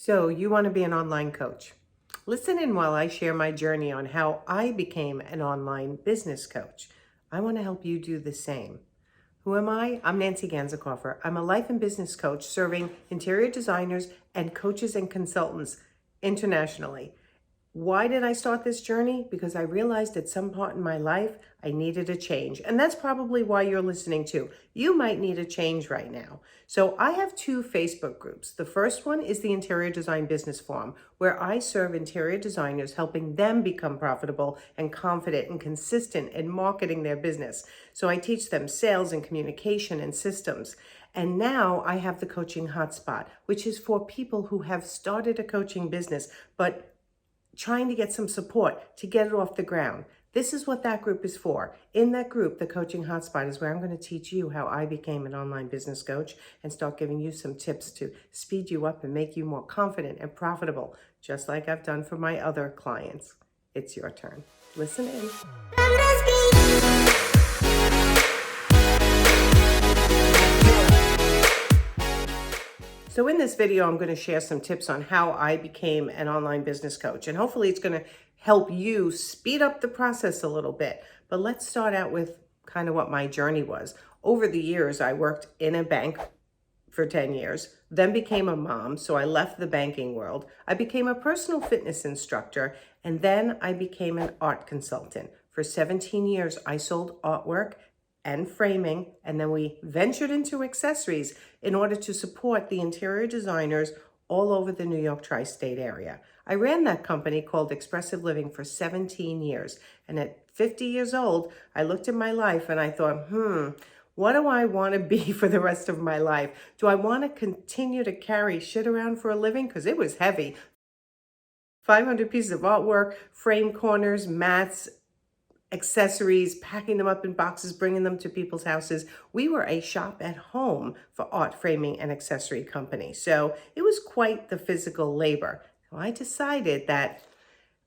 So you want to be an online coach. Listen in while I share my journey on how I became an online business coach. I want to help you do the same. Who am I? I'm Nancy Ganzekaufer. I'm a life and business coach serving interior designers and coaches and consultants internationally. Why did I start this journey? Because I realized at some point in my life, I needed a change. And that's probably why you're listening too. You might need a change right now. So I have two Facebook groups. The first one is the Interior Design Business Forum, where I serve interior designers, helping them become profitable and confident and consistent in marketing their business. So I teach them sales and communication and systems. And now I have the Coaching Hotspot, which is for people who have started a coaching business, but trying to get some support to get it off the ground. This is what that group is for. In that group, the Coaching Hotspot is where I'm going to teach you how I became an online business coach and start giving you some tips to speed you up and make you more confident and profitable, just like I've done for my other clients. It's your turn. Listen in. So in this video, I'm going to share some tips on how I became an online business coach. And hopefully it's going to help you speed up the process a little bit. But let's start out with kind of what my journey was. Over the years, I worked in a bank for 10 years, then became a mom. So I left the banking world. I became a personal fitness instructor, and then I became an art consultant. For 17 years, I sold artwork and framing, and then we ventured into accessories in order to support the interior designers all over the New York tri-state area. I ran that company called Expressive Living for 17 years. And at 50 years old, I looked at my life and I thought, what do I want to be for the rest of my life? Do I want to continue to carry shit around for a living? Because it was heavy. 500 pieces of artwork, frame corners, mats, accessories, packing them up in boxes, bringing them to people's houses. We were a shop at home for art framing and accessory company. So it was quite the physical labor. So I decided that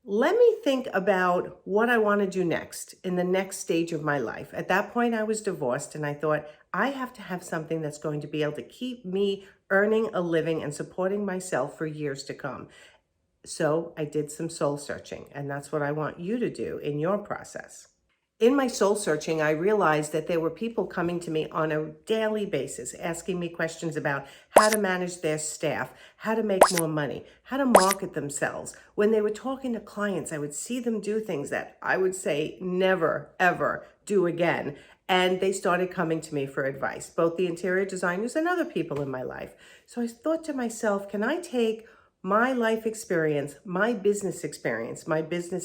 let me think about what I want to do next in the next stage of my life. At that point, I was divorced and I thought I have to have something that's going to be able to keep me earning a living and supporting myself for years to come. So I did some soul searching, and that's what I want you to do in your process. In my soul searching, I realized that there were people coming to me on a daily basis, asking me questions about how to manage their staff, how to make more money, how to market themselves. When they were talking to clients, I would see them do things that I would say never, ever do again. And they started coming to me for advice, both the interior designers and other people in my life. So I thought to myself, can I take my life experience, my business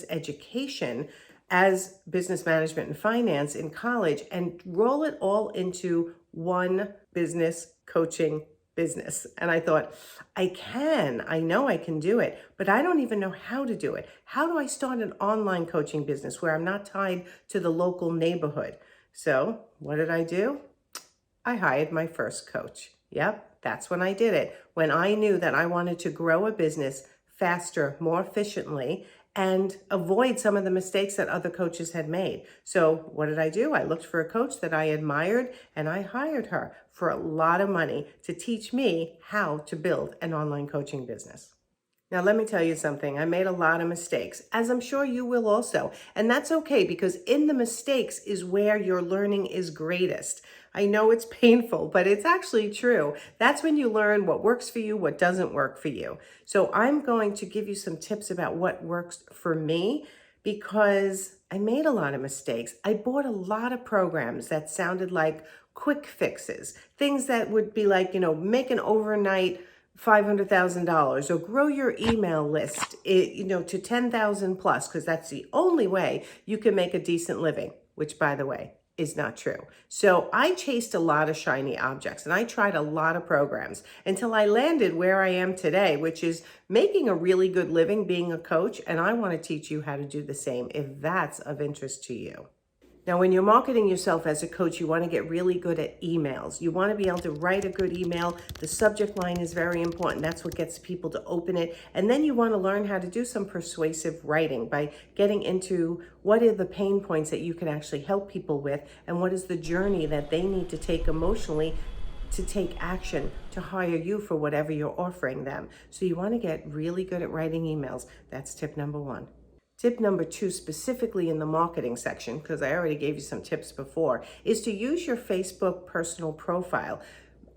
education as business management and finance in college and roll it all into one business coaching business? And I thought, I know I can do it, but I don't even know how to do it. How do I start an online coaching business where I'm not tied to the local neighborhood? So what did I do? I hired my first coach. Yep. That's when I did it, when I knew that I wanted to grow a business faster, more efficiently, and avoid some of the mistakes that other coaches had made. So what did I do? I looked for a coach that I admired, and I hired her for a lot of money to teach me how to build an online coaching business. Now, let me tell you something. I made a lot of mistakes, as I'm sure you will also. And that's okay, because in the mistakes is where your learning is greatest. I know it's painful, but it's actually true. That's when you learn what works for you, what doesn't work for you. So I'm going to give you some tips about what works for me, because I made a lot of mistakes. I bought a lot of programs that sounded like quick fixes, things that would be like, make an overnight $500,000 or grow your email list, to 10,000 plus, because that's the only way you can make a decent living, which, by the way, is not true. So I chased a lot of shiny objects and I tried a lot of programs until I landed where I am today, which is making a really good living being a coach. And I want to teach you how to do the same if that's of interest to you. Now, when you're marketing yourself as a coach, you want to get really good at emails. You want to be able to write a good email. The subject line is very important. That's what gets people to open it. And then you want to learn how to do some persuasive writing by getting into what are the pain points that you can actually help people with, and what is the journey that they need to take emotionally to take action to hire you for whatever you're offering them. So you want to get really good at writing emails. That's tip number 1. Tip number 2, specifically in the marketing section, because I already gave you some tips before, is to use your Facebook personal profile.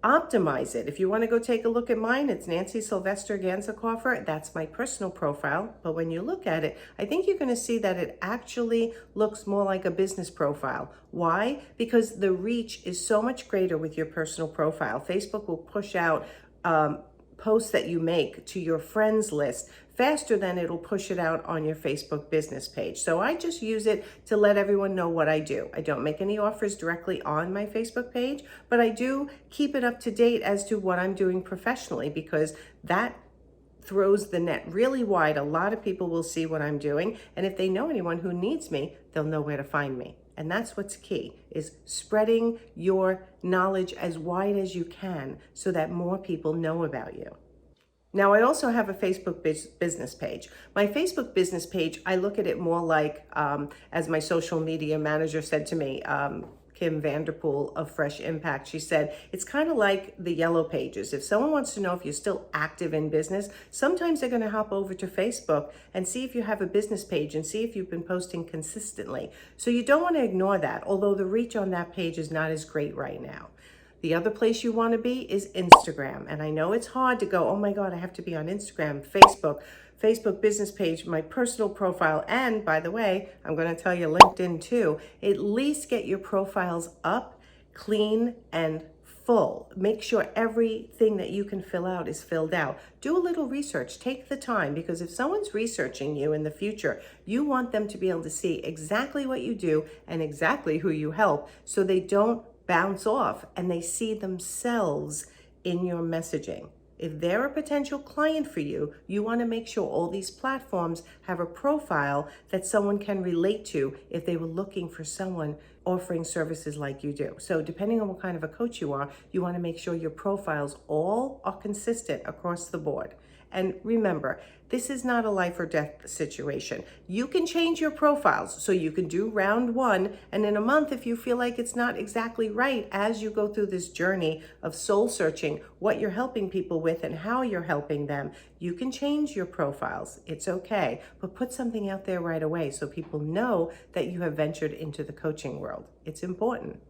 Optimize it. If you want to go take a look at mine, it's Nancy Sylvester Ganzekaufer. That's my personal profile. But when you look at it, I think you're going to see that it actually looks more like a business profile. Why? Because the reach is so much greater with your personal profile. Facebook will push out posts that you make to your friends list faster than it'll push it out on your Facebook business page. So I just use it to let everyone know what I do. I don't make any offers directly on my Facebook page, but I do keep it up to date as to what I'm doing professionally, because that throws the net really wide. A lot of people will see what I'm doing, and if they know anyone who needs me, they'll know where to find me. And that's what's key, is spreading your knowledge as wide as you can so that more people know about you. Now, I also have a Facebook business page. My Facebook business page, I look at it more like, as my social media manager said to me, Kim Vanderpool of Fresh Impact, she said, it's kind of like the yellow pages. If someone wants to know if you're still active in business, sometimes they're going to hop over to Facebook and see if you have a business page and see if you've been posting consistently. So you don't want to ignore that, although the reach on that page is not as great right now. The other place you want to be is Instagram. And I know it's hard to go, oh my God, I have to be on Instagram, Facebook business page, my personal profile. And by the way, I'm going to tell you LinkedIn too. At least get your profiles up, clean, and full. Make sure everything that you can fill out is filled out. Do a little research. Take the time, because if someone's researching you in the future, you want them to be able to see exactly what you do and exactly who you help, so they don't bounce off and they see themselves in your messaging. If they're a potential client for you, you want to make sure all these platforms have a profile that someone can relate to if they were looking for someone offering services like you do. So depending on what kind of a coach you are, you want to make sure your profiles all are consistent across the board. And remember, this is not a life or death situation. You can change your profiles. So you can do round 1, and in a month, if you feel like it's not exactly right, as you go through this journey of soul searching what you're helping people with and how you're helping them, you can change your profiles. It's okay, but put something out there right away so people know that you have ventured into the coaching world. It's important.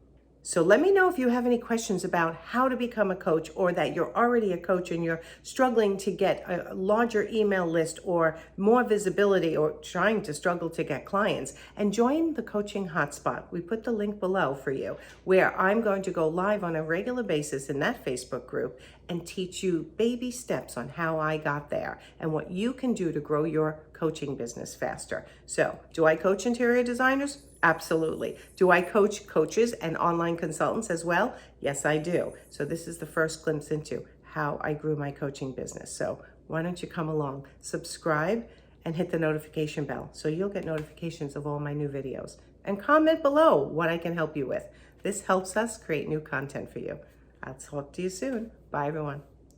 So let me know if you have any questions about how to become a coach, or that you're already a coach and you're struggling to get a larger email list or more visibility, or trying to struggle to get clients. And join the Coaching Hotspot. We put the link below for you, where I'm going to go live on a regular basis in that Facebook group and teach you baby steps on how I got there and what you can do to grow your coaching business faster. So, do I coach interior designers? Absolutely. Do I coach coaches and online consultants as well? Yes, I do. So this is the first glimpse into how I grew my coaching business. So why don't you come along, subscribe, and hit the notification bell so you'll get notifications of all my new videos. And comment below what I can help you with. This helps us create new content for you. I'll talk to you soon. Bye, everyone.